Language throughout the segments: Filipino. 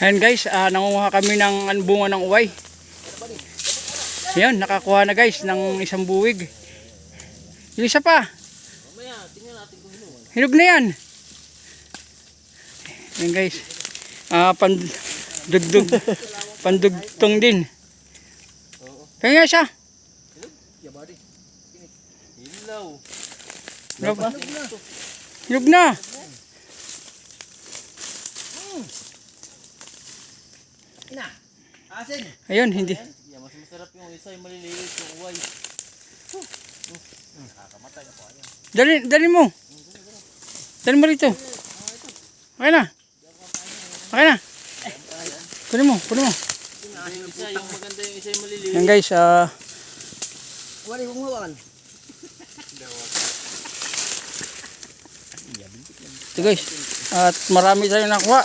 Ayan guys, nangunguha kami ng bunga ng uway. Ayan, nakakuha na guys ng isang buwig. Yung isa pa. Hinog na yan. Ayan guys. Pandugtong din. Kaya siya. Hinog na. Ayun, hindi. Mas masarap yung isa, yung maliliit yung uway. Nakakamatay na po yan. Dali mo. Dali mo rito. Okay na. Okay na. Kunin mo. Isa, yung maganda yung isa yung maliliit. Yan guys, Wala yung hawakan. ito guys. At marami tayong nakuha.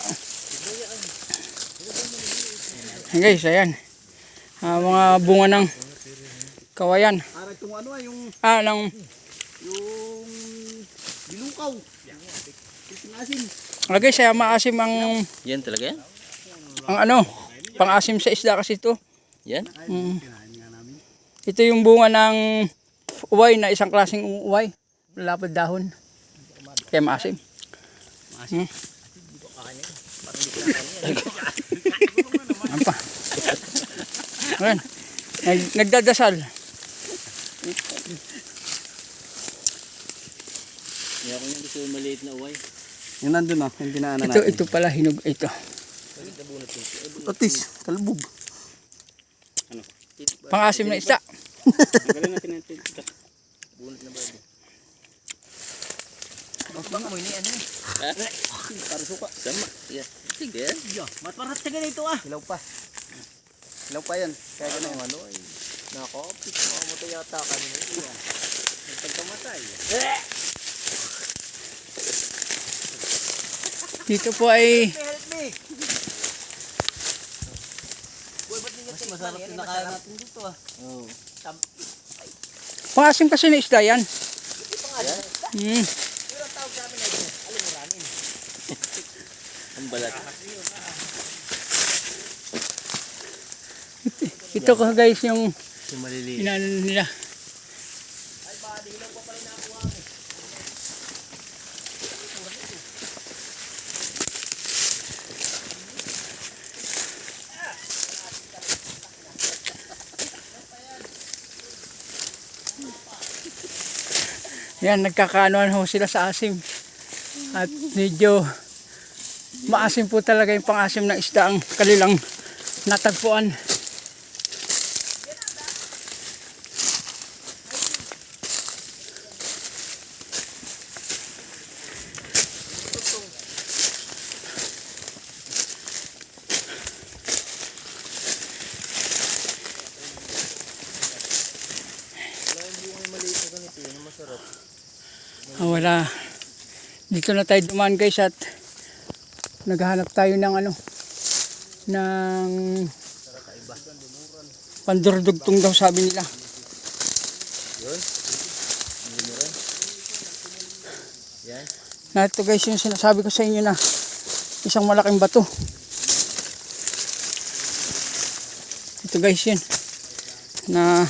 Yan guys, ayan. Mga bunga ng kawayan. Para itong ano yung bilukaw. Yung asin. Guys, maasim ang Yan talaga yan? pang-asim sa isda kasi ito. Yan? Ito yung bunga ng uway na isang klaseng uway. Lapad dahon. Kaya maasim. Ano pa? Ayan. Nagdadasal. Hindi ako yung gusto yung maliit na uway. Yung nandun yung dinaanan natin. Ito pala hinog ito. Otis, kalbog. Pang-asim na isda. Tanggalin natin natin ito. Bunot na ba ito? Baka mo ini ano eh. Para suka. Sama. Yan. Sige yan. Matparat ka ganito ah. Hilaw pa. Hilaw pa yan. Kaya ganun. Ano ay. Nakakapit. Mamamatay yata kanina. Nagpagkamatay. Dito po ay Help me. Mas masarap yung nakain natin dito ah. Oo. pang-asim kasi na isda yan. Yan? Pero ang tawag namin ay alimuranin. Ang balat. Ito ko guys yung Yung maliliit. inaano nila. Ay ba, di lang pa pala nakuha eh. Yan, nagkakaanoan ho sila sa asim. At medyo maasim po talaga yung pang-asim ng isda ang kanilang natagpuan. Wala. Dito na tayo dumaan guys at naghahanap tayo ng ng pandurdugtong daw sabi nila. Yun? Yan? Na ito guys yung sinasabi ko sa inyo na isang malaking bato. Ito guys yun. Na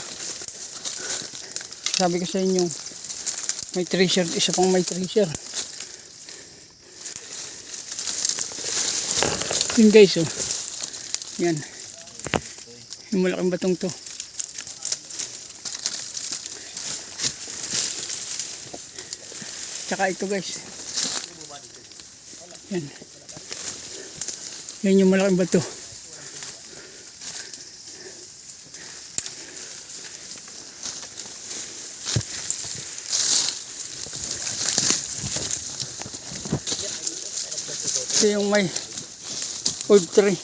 sabi ko sa inyo may treasure, isa pang may treasure. Yun guys oh. Yan. Yung malaking batong to. Tsaka ito guys. Yan. Yan yung malaking bato. Ito yung may old tree.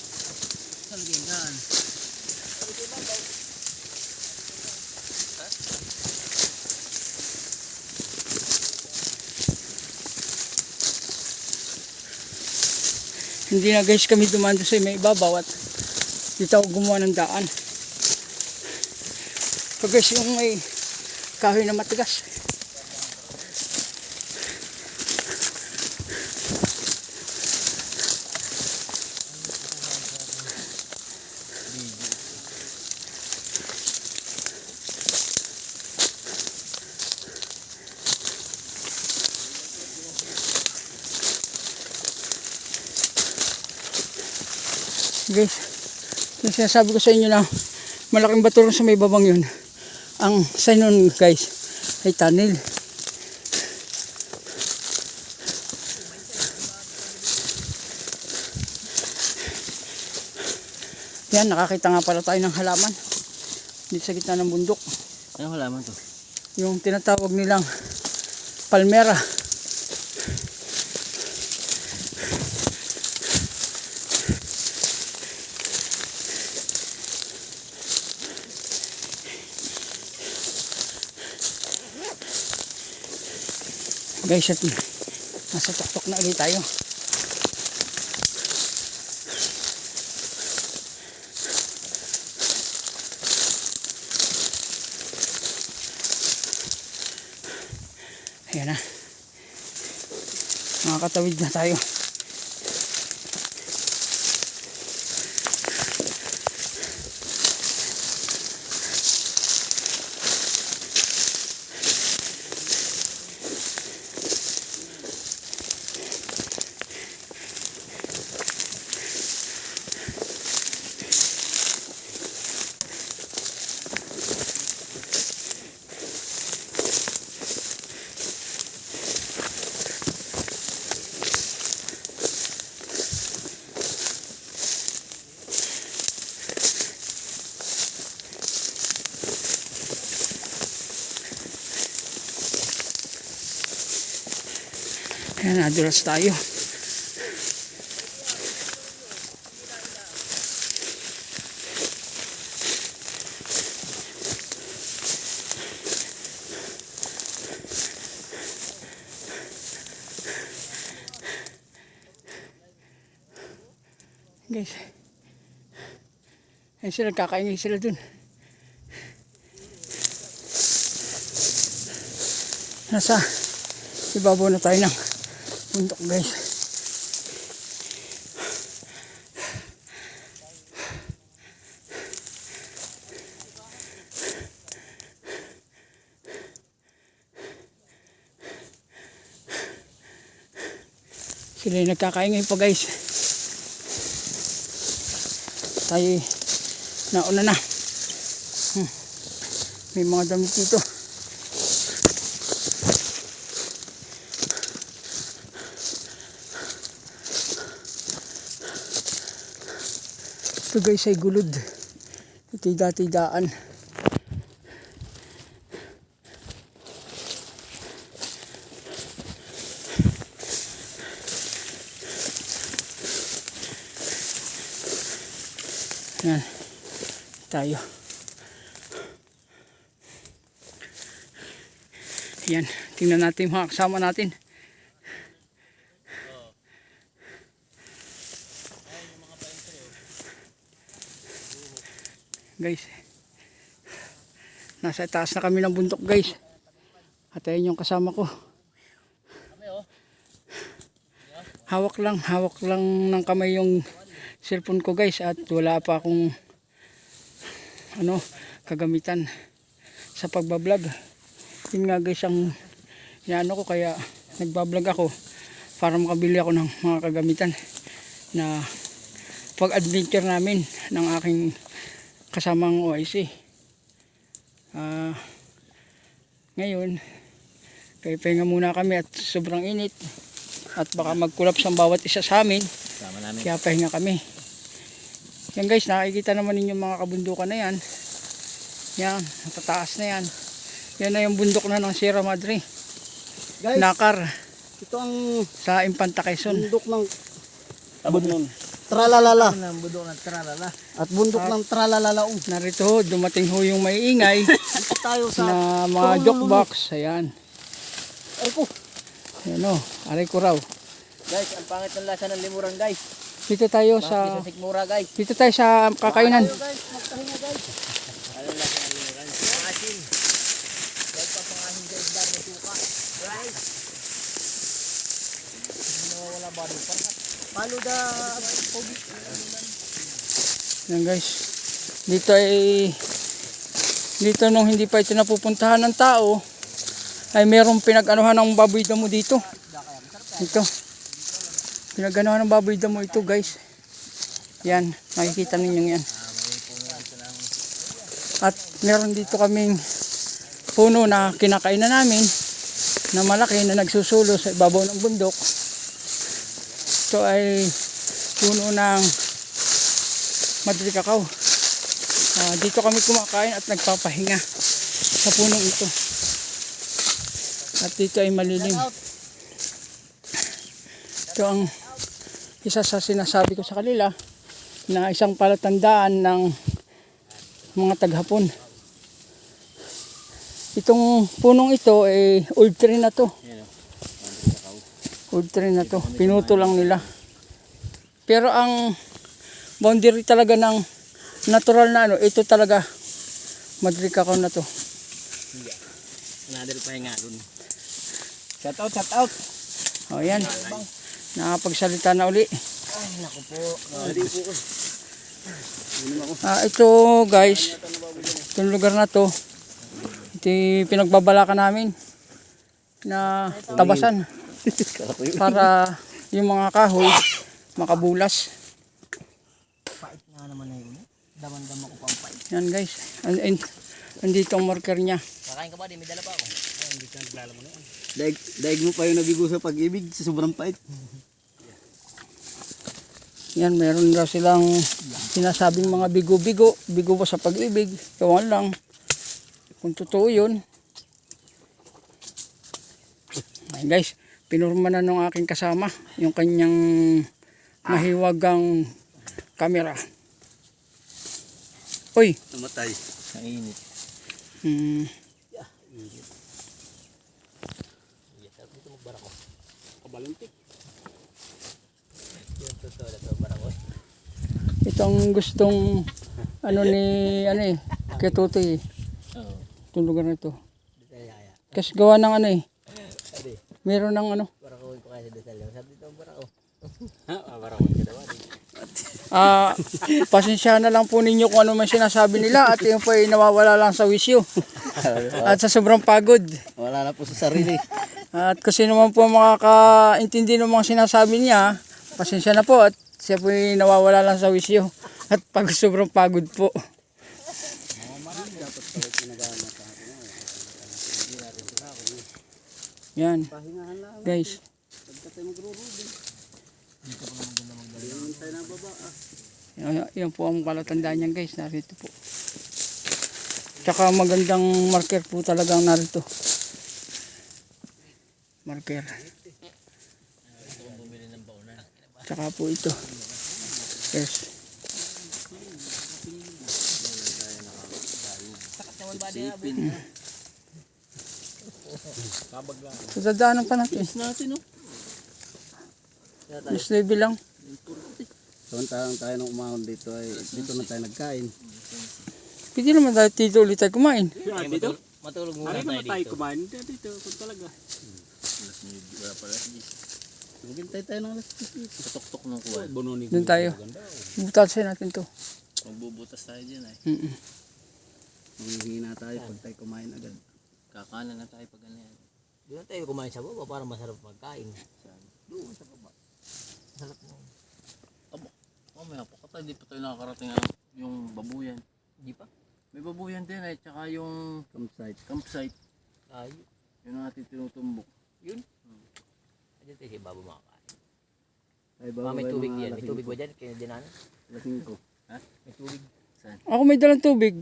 Hindi na guys kami dumaan sa may ibabaw at dito ako gumawa ng daan. So guys yung may kahoy na matigas. Guys, yung sinasabi ko sa inyo na malaking bato rin sa may babang yun. Ang sign nun guys ay tunnel. Yan, nakakita nga pala tayo ng halaman dito sa gitna ng bundok. Anong halaman to? Yung tinatawag nilang palmera. Guys, at nasa tuktok na ulit tayo. Ayan na. Makakatawid na tayo. Ayan, nadulas tayo. Guys, ayun sila, kakaingay sila dun. Nasa ibabaw na tayo ng bundok guys. Sila yung nagkakaingay pa guys. Tayo nauna na. May mga damit dito. Ito guys ay gulod. Ito'y dati daan. Yan. Tayo. Yan. Tingnan natin yung mga kasama natin. Guys, nasa taas na kami ng bundok guys. At ayun yung kasama ko. Hawak lang ng kamay yung cellphone ko guys. At wala pa akong kagamitan sa pagbablog. Yun nga guys ang inaano ko, kaya nagbablog ako para makabili ako ng mga kagamitan na pag-adventure namin ng aking kasamang OIC. Ngayon kaya pahinga muna kami at sobrang init at baka mag-collapse ang bawat isa sa amin, kaya pahinga kami. Yan guys, nakikita naman ninyo mga kabundukan na yan. Yan, natataas na yan. Yan na yung bundok na ng Sierra Madre Guys, Nakar ito ang sa Infanta Quezon. bundok ng Tabog nun. Tralalala. Bundok ng Tralala. At bundok ng Tralalala. Narito ho, dumating ho yung may ingay Dito tayo sa na mga jukebox. Ayan. Ay po. Ayan o, aray ko raw. Guys, ang pangit ng lasa ng limuran guys. Dito tayo Bakit sa sa sikmura guys? dito tayo sa kakainan. Guys, magpahinga guys. Ano ang lasa ng limuran? Pangasin. Guys, papangasin guys, dami suka. Guys. Hindi nawawala ba rin? Follow the Yan guys. Dito nung hindi pa ito napupuntahan ng tao, ay merong pinag-anuhan ng baboy damo dito. Ito. Pinag-anuhan ng baboy damo ito guys. Yan, makikita ninyo yan. At meron dito kaming puno na kinakainan namin na malaki na nagsusulo sa ibabaw ng bundok. Ito ay puno ng madrikakaw. Dito kami kumakain at nagpapahinga sa punong ito. At dito ay malilim. Ito ang isa sa sinasabi ko sa kanila na isang palatandaan ng mga taghapon. Itong punong ito ay old tree na to. Old tree na to. Pinuto lang nila. Pero ang boundary talaga ng natural na ano, ito talaga madrikakaw na to. Another pa nga dun. Shout out, shout out. O yan. Nakapagsalita na uli. Ay, naku po. Ito guys, itong lugar na to, ito pinagbabalakan namin na tabasan para yung mga kahoy makabulas. Pait nga naman na yun. Daman-daman ko pang pait. Yan guys, andito ang marker niya. Kakain ka ba? Di may dala pa ako. Ay, hindi ka naglala mo na yan. Daig mo pa yung nabigo sa pag-ibig sa sobrang pait. Yan, meron daw silang sinasabing mga bigo-bigo. Bigo ba sa pag-ibig? Ewan lang. Kung totoo yun. Ay guys, pinurma na nung aking kasama yung kanyang mahiwagang camera. Uy! Namatay. Ang init. Dito magbara ko. Kabalantik. Yung totoo na ito, bara ko. Itong gustong kay Tutoy. Oo. Itong lugar na ito. Dito yaya. Kasi gawa ng Sabi, meron ng bara ko pa kaya sa detalye. Sabi dito, bara ko. Bara ko ka daw. Pasensya na lang po ninyo kung ano man sinasabi nila at yun po ay nawawala lang sa wisyo at sa sobrang pagod. Wala na po sa sarili. At kung sino man po makakaintindi ng mga sinasabi niya, pasensya na po at siya po ay nawawala lang sa wisyo at sobrang pagod po. Yan guys. Yan po ang palatandaan niyan guys, narito po. Tsaka magandang marker po talagang narito. Marker. Tsaka po ito. Yes. So dadaanan pa natin. Just level lang. Samantalang tayo nung umahon dito ay dito na tayo nagkain. Pwede naman tayo dito ulit tayo kumain. Dito? Matulog muna tayo dito. kumain dito kung talaga. Maghintay tayo ng alas 10 dito. Katok-tok ng kuwan. Doon tayo. Butasin natin to. Magbubutas tayo dyan ay. Manghihina tayo pag tayo kumain agad. Kakanan na tayo pag ganyan. Doon na tayo kumain sa baba para masarap magkain. Doon sa baba. Masarap mo. Mamaya pa tayo, di pa tayo nakakarating yung babuyan. Di pa? May babuyan din eh, tsaka yung campsite. Ay, Yun ang ating tinutumbok. yun. Diyan tayo sa baba makakain. Ay, May tubig yan. May tubig ba dyan? Kaya dinanan? Lasing ko. May tubig. Ako may dalang tubig.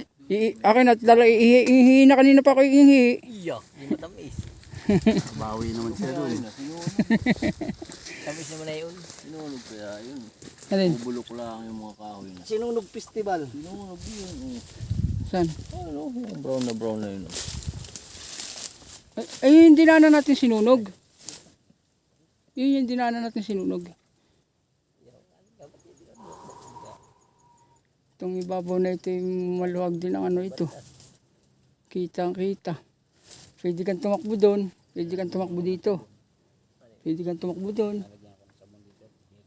Akin at dala ihi na kanina pa ako ihi. Iya, di matamis. Bawi naman siya doon. Tamis naman na yun. Sinunog kaya yun. Alin? Bubulok lang yung mga kahoy na. Sinunog festival. Sinunog yun. Saan? Ano, yung brown na yun. Ay, yung dinaanan natin sinunog. Yun yung dinaanan natin sinunog. Itong ibabaw na ito yung maluwag din ang ito. Kita. Pwede kang tumakbo doon. Pwede kang tumakbo dito. Pwede kang tumakbo doon.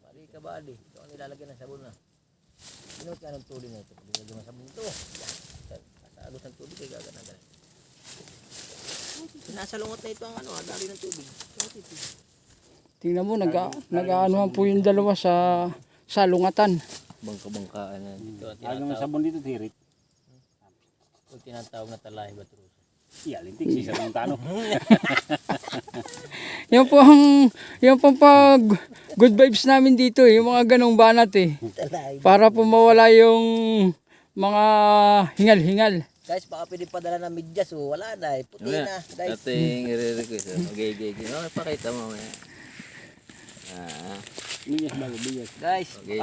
Pari ka ba, Ali? Ito ang nilalagyan ng sabon na. Pinot ka ng tubig na ito. Nilalagyan ng sabon ito. Kasagos ng tubig ay gagana-gana. Sinasalungot na ito ang dali ng tubig. Tingnan mo, nag-aanuhan po yung dalawa sa salungatan. bangka-bangkaan na. Ito ang Ayaw naman tinatawag, sabon dito, tirit. ito ang tinatawag na talahi batrusa. Iya, lintik. Sisa ng tano. Yung pong pag good vibes namin dito eh, yung mga ganong banat eh. Talahi. Para po mawala yung mga hingal-hingal. Guys, baka pwede padala ng medyas, oh. Wala na eh. Puti na, guys. Ating i-request. Okay. Okay, pakita mo mamaya. Biyas bago, biyas. Guys, Okay.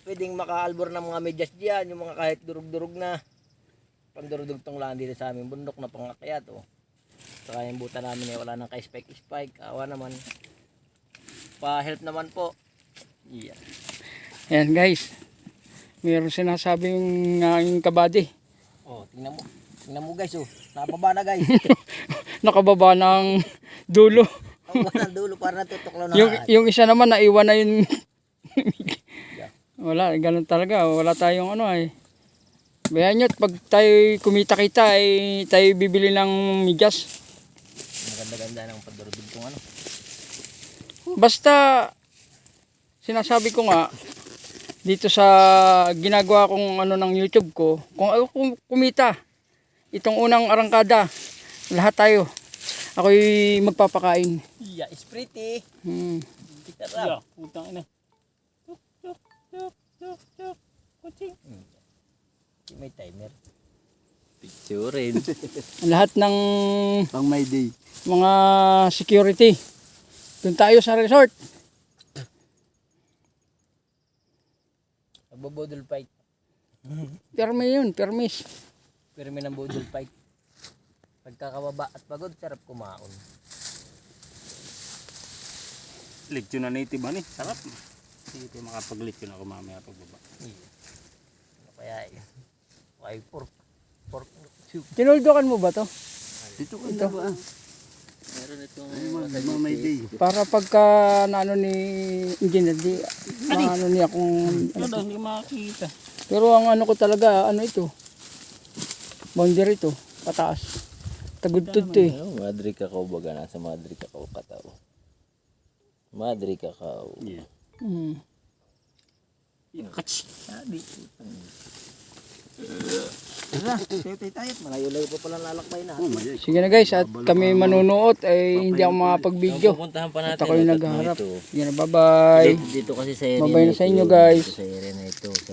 pwedeng makaalbor ng mga medyas diyan, yung mga kahit durug-durug na. Pandurudugtong lang dito sa aming bundok na pangakyat, oh. Saka yung buta namin eh, wala nang ka-spike-spike. Awa naman. Pa-help naman po. Yeah. Ayan guys, mayroon sinasabing aking kabady. Oh, tingnan mo. Tingnan mo guys, oh. Nababa na guys. Nakababa ng dulo. Ang ng dulo para natutuklaw na. Yung isa naman naiwan na yun. Wala, ganun talaga. Wala tayong ano eh. Bayan nyo, pag tayo kumita-kita ay tayo bibili ng migas. Maganda-ganda ng pandurudugtong ano. Basta sinasabi ko nga dito sa ginagawa kong ano ng YouTube ko, kung ako kumita itong unang arangkada, lahat tayo. Ako'y magpapakain. Yeah, it's pretty. Kita Iya, rap. putang ina. May timer. Picturein. Lahat ng Pang my day. mga security. Doon tayo sa resort. Nagbobodol fight. Permi yun, permis. Pirmi ng bodol fight. Pagkakababa at pagod, sarap kumaon. Leksyon na native ano eh. Sarap. Hindi tayo makapag-leksyon ako mamaya pagbaba. Ano kaya yun? Why pork? Pork soup. Tinuldukan mo ba to? Dito ko ito ba? Meron itong Mga my day. Para pagka naano ni engineer, di maano niya kung ano. Hindi makakita. Pero ang ano ko talaga, ano ito? Boundary ito, pataas. Tagudtod to eh. ano, Madre Cacao baga. Nasa Madre Cacao kataw. Madre Cacao. Yeah. Hmm. Kats. Tara, sayo tayo. Malayo-layo pa pala lalakbay na. Oh, my Sige na guys, at kami manunuot ay hindi ako makapag-video. Pupuntahan pa natin. At ako'y utat mo naghaharap. ito. Sige na, bye-bye. Dito kasi sa area Bye-bye na ito, sa inyo, guys. Dito sa area na ito. Sa